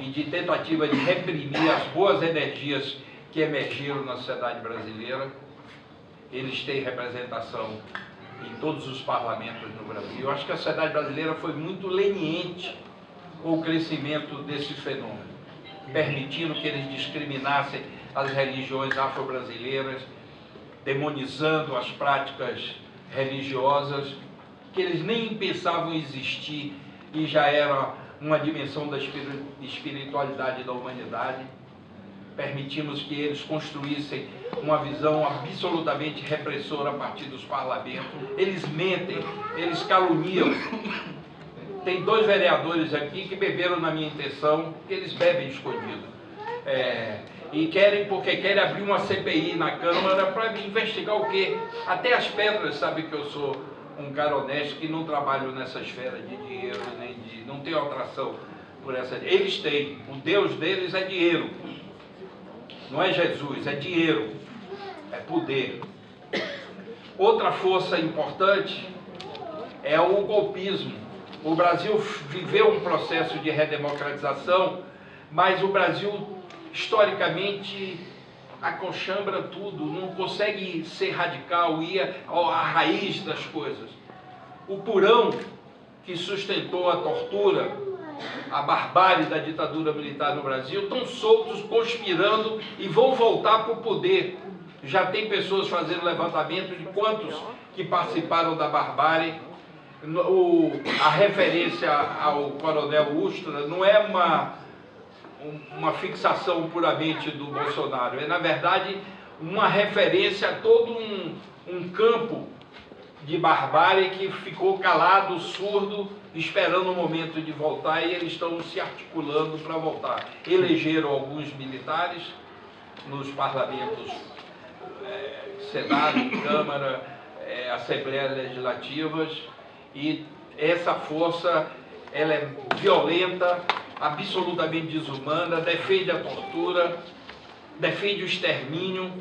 e de tentativa de reprimir as boas energias que emergiram na sociedade brasileira. Eles têm representação em todos os parlamentos no Brasil. Eu acho que a sociedade brasileira foi muito leniente com o crescimento desse fenômeno, permitindo que eles discriminassem as religiões afro-brasileiras, demonizando as práticas religiosas que eles nem pensavam existir e já era uma dimensão da espiritualidade da humanidade. Permitimos que eles construíssem uma visão absolutamente repressora a partir dos parlamentos. Eles mentem, eles caluniam. Tem 2 vereadores aqui que beberam na minha intenção, que eles bebem escondido. E querem, porque querem abrir uma CPI na Câmara para investigar o quê? Até as pedras sabem que eu sou um cara honesto, que não trabalho nessa esfera de dinheiro, nem de, não tenho atração por essa. Eles têm, o Deus deles é dinheiro. Não é Jesus, é dinheiro, é poder. Outra força importante é o golpismo. O Brasil viveu um processo de redemocratização, mas o Brasil, historicamente, acochambra tudo, não consegue ser radical, ir à raiz das coisas. O Purão, que sustentou a tortura, a barbárie da ditadura militar no Brasil, estão soltos, conspirando e vão voltar para o poder. Já tem pessoas fazendo levantamento de quantos que participaram da barbárie. A referência ao coronel Ustra não é uma fixação puramente do Bolsonaro, é na verdade uma referência a todo um campo de barbárie que ficou calado, surdo, esperando o momento de voltar, e eles estão se articulando para voltar. Elegeram alguns militares nos parlamentos, Senado, Câmara, Assembleias Legislativas, e essa força ela é violenta, absolutamente desumana, defende a tortura, defende o extermínio.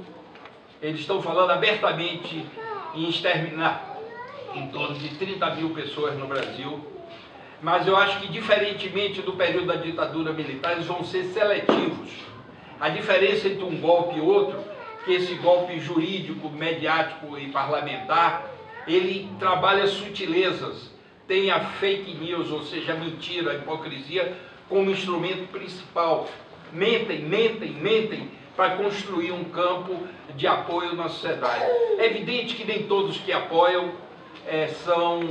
Eles estão falando abertamente em exterminar em torno de 30 mil pessoas no Brasil, mas eu acho que, diferentemente do período da ditadura militar, eles vão ser seletivos. A diferença entre um golpe e outro, que esse golpe jurídico, mediático e parlamentar, ele trabalha sutilezas, tem a fake news, ou seja, a mentira, a hipocrisia, como instrumento principal. Mentem para construir um campo de apoio na sociedade. É evidente que nem todos que apoiam são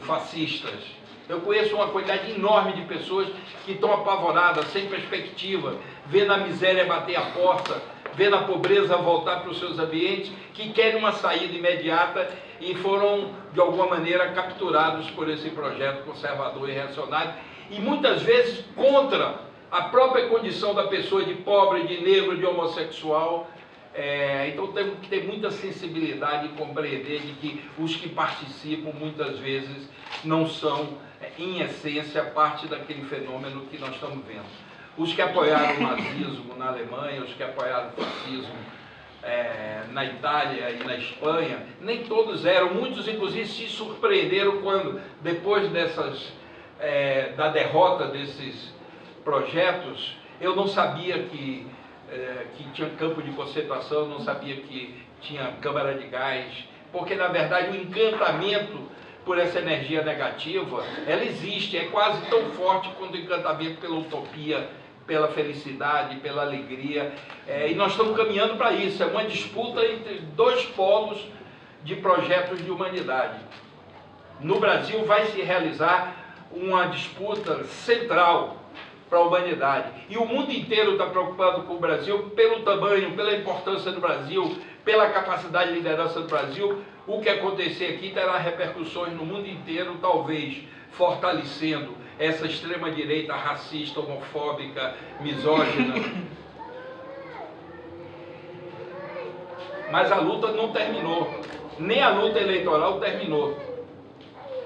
fascistas. Eu conheço uma quantidade enorme de pessoas que estão apavoradas, sem perspectiva, vendo a miséria bater a porta, vendo a pobreza voltar para os seus ambientes, que querem uma saída imediata e foram, de alguma maneira, capturados por esse projeto conservador e reacionário, e muitas vezes contra a própria condição da pessoa, de pobre, de negro, de homossexual. Então temos que ter muita sensibilidade e compreender de que os que participam muitas vezes não são, em essência, parte daquele fenômeno que nós estamos vendo. Os que apoiaram o nazismo na Alemanha, os que apoiaram o fascismo na Itália e na Espanha, nem todos eram, muitos inclusive se surpreenderam quando, depois da derrota desses projetos, eu não sabia que tinha campo de concentração, não sabia que tinha câmara de gás, porque na verdade o encantamento por essa energia negativa, ela existe, é quase tão forte quanto o encantamento pela utopia, pela felicidade, pela alegria, e nós estamos caminhando para isso. É uma disputa entre 2 polos de projetos de humanidade. No Brasil vai se realizar uma disputa central para a humanidade. E o mundo inteiro está preocupado com o Brasil pelo tamanho, pela importância do Brasil, pela capacidade de liderança do Brasil. O que acontecer aqui terá repercussões no mundo inteiro, talvez fortalecendo essa extrema-direita racista, homofóbica, misógina. Mas a luta não terminou. Nem a luta eleitoral terminou.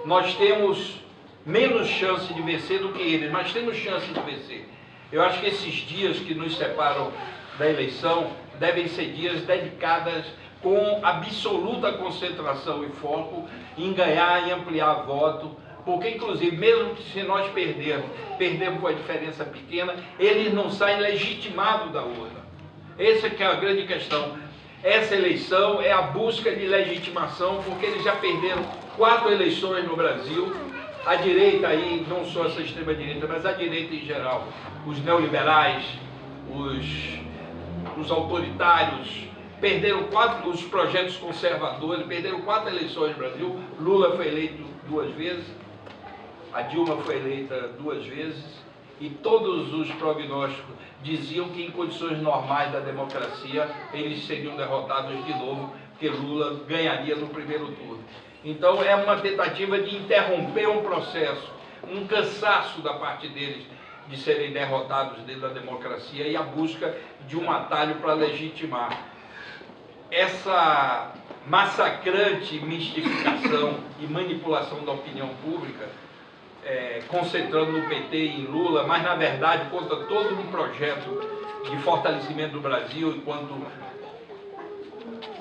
Nós temos menos chance de vencer do que eles, mas temos chance de vencer. Eu acho que esses dias que nos separam da eleição devem ser dias dedicados com absoluta concentração e foco em ganhar e ampliar voto Porque, inclusive, mesmo que se nós perdemos com a diferença pequena, eles não saem legitimados da urna. Essa que é a grande questão. Essa eleição é a busca de legitimação, porque eles já perderam 4 eleições no Brasil. A direita aí, não só essa extrema-direita, mas a direita em geral, os neoliberais, os autoritários, perderam 4, os projetos conservadores, perderam 4 eleições no Brasil. Lula foi eleito 2 vezes, a Dilma foi eleita 2 vezes, e todos os prognósticos diziam que em condições normais da democracia eles seriam derrotados de novo, porque Lula ganharia no primeiro turno. Então é uma tentativa de interromper um processo, um cansaço da parte deles de serem derrotados dentro da democracia e a busca de um atalho para legitimar. Essa massacrante mistificação e manipulação da opinião pública, concentrando no PT e em Lula, mas na verdade contra todo um projeto de fortalecimento do Brasil enquanto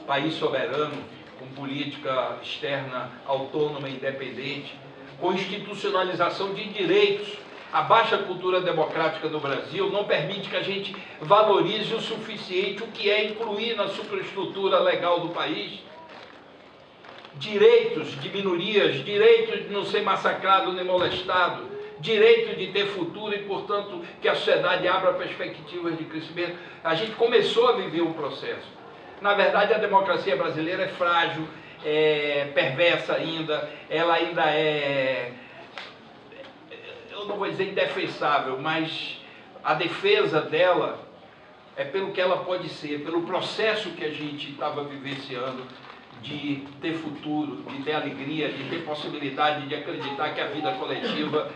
país soberano, com política externa autônoma e independente, com institucionalização de direitos. A baixa cultura democrática do Brasil não permite que a gente valorize o suficiente o que é incluir na superestrutura legal do país direitos de minorias, direito de não ser massacrado nem molestado, direito de ter futuro e, portanto, que a sociedade abra perspectivas de crescimento. A gente começou a viver um processo. Na verdade, a democracia brasileira é frágil, é perversa ainda, ela ainda é, eu não vou dizer indefensável, mas a defesa dela é pelo que ela pode ser, pelo processo que a gente estava vivenciando, de ter futuro, de ter alegria, de ter possibilidade de acreditar que a vida coletiva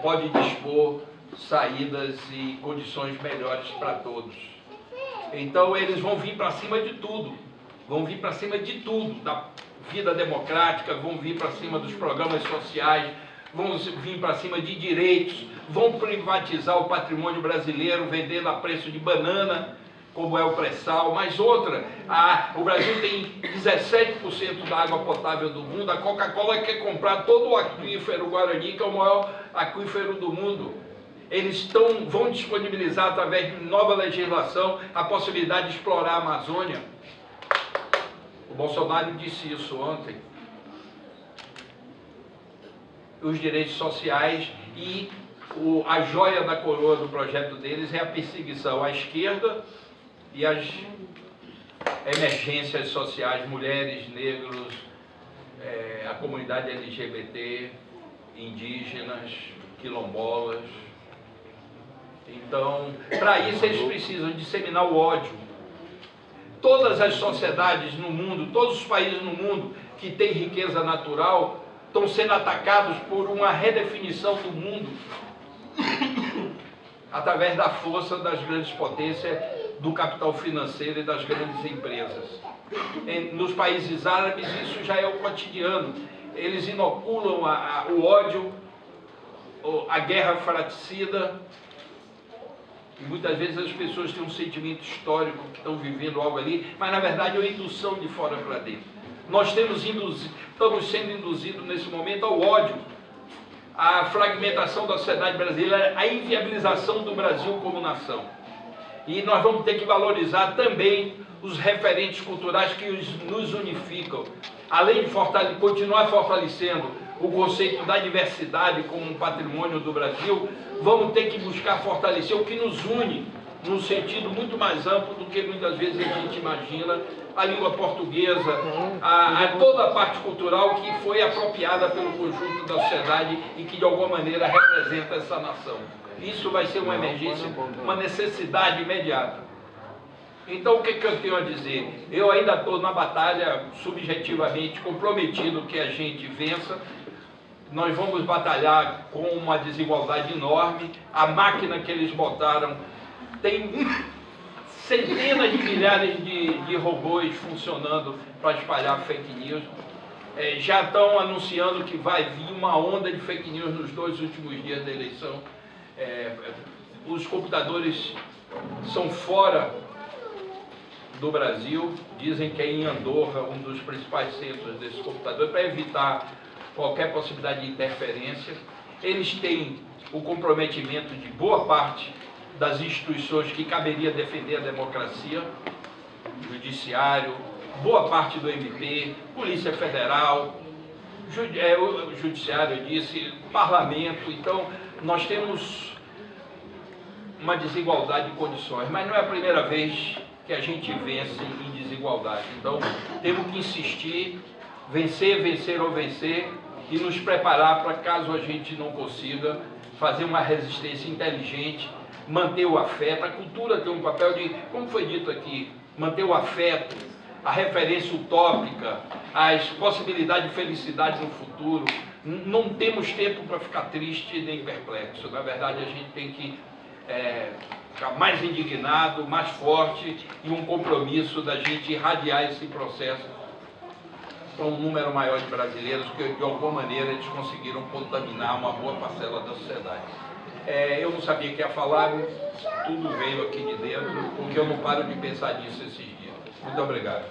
pode dispor saídas e condições melhores para todos. Então eles vão vir para cima de tudo, da vida democrática, vão vir para cima dos programas sociais, vão vir para cima de direitos, vão privatizar o patrimônio brasileiro, vendendo a preço de banana, como é o pré-sal, mas outra, o Brasil tem 17% da água potável do mundo, a Coca-Cola quer comprar todo o aquífero Guarani, que é o maior aquífero do mundo. Eles vão disponibilizar, através de nova legislação, a possibilidade de explorar a Amazônia. O Bolsonaro disse isso ontem. Os direitos sociais e a joia da coroa do projeto deles é a perseguição à esquerda e as emergências sociais, mulheres, negros, a comunidade LGBT, indígenas, quilombolas. Então, para isso eles precisam disseminar o ódio. Todas as sociedades no mundo, todos os países no mundo que têm riqueza natural estão sendo atacados por uma redefinição do mundo através da força das grandes potências, do capital financeiro e das grandes empresas. Nos países árabes isso já é o cotidiano. Eles inoculam o ódio, a guerra fratricida, e muitas vezes as pessoas têm um sentimento histórico que estão vivendo algo ali, mas na verdade é uma indução de fora para dentro. Nós estamos sendo induzidos nesse momento ao ódio, à fragmentação da sociedade brasileira, à inviabilização do Brasil como nação. E nós vamos ter que valorizar também os referentes culturais que nos unificam, além de continuar fortalecendo o conceito da diversidade como um patrimônio do Brasil. Vamos ter que buscar fortalecer o que nos une, num sentido muito mais amplo do que muitas vezes a gente imagina, a língua portuguesa, toda a parte cultural que foi apropriada pelo conjunto da sociedade e que de alguma maneira representa essa nação. Isso vai ser uma emergência, uma necessidade imediata. Então o que eu tenho a dizer? Eu ainda estou na batalha, subjetivamente comprometido que a gente vença. Nós vamos batalhar com uma desigualdade enorme. A máquina que eles botaram tem centenas de milhares de robôs funcionando para espalhar fake news. Já estão anunciando que vai vir uma onda de fake news nos 2 últimos dias da eleição. Os computadores são fora do Brasil, dizem que é em Andorra, um dos principais centros desses computadores, para evitar qualquer possibilidade de interferência. Eles têm o comprometimento de boa parte das instituições que caberia defender a democracia, Judiciário, boa parte do MP, Polícia Federal, o Judiciário, eu disse, Parlamento. Então, nós temos uma desigualdade de condições, mas não é a primeira vez que a gente vence em desigualdade. Então, temos que insistir, vencer, vencer ou vencer, e nos preparar para, caso a gente não consiga, fazer uma resistência inteligente, manter o afeto. A cultura tem um papel de, como foi dito aqui, manter o afeto, a referência utópica, as possibilidades de felicidade no futuro. Não temos tempo para ficar triste nem perplexo. Na verdade, a gente tem que ficar mais indignado, mais forte, e um compromisso da gente irradiar esse processo para um número maior de brasileiros, que de alguma maneira eles conseguiram contaminar uma boa parcela da sociedade. Eu não sabia que ia falar, tudo veio aqui de dentro, porque eu não paro de pensar nisso esses dias. Muito obrigado.